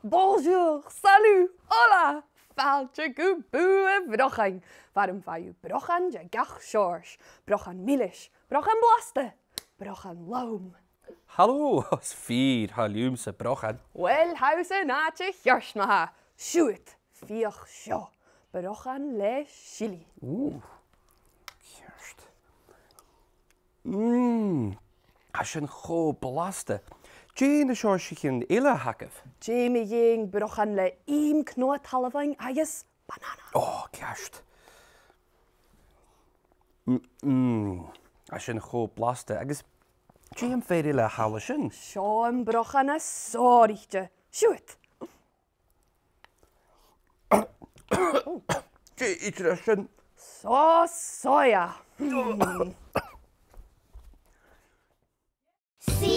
bonjour, salut, hola. Fáilte go bua brochan. Waarom fáiu brochan je gach George? Brochan milis, brochan blaste, brochan loom. Hallo, os vier haljoemse brochan. Wel huise naatje Gersmaha. Sjoet, vier sjo. Brochan le chili. Kerst. Als je een goed belaste. Jane is als je geen ille hakkef. Jamie jing brochan le im knoot halving ayes banana. Oh, kerst. Als je een goed belaste. Ik is Jane veel ille hallen. Sean brochan a sorrichtje. Sjoet. Jane iets rusten. So soja. See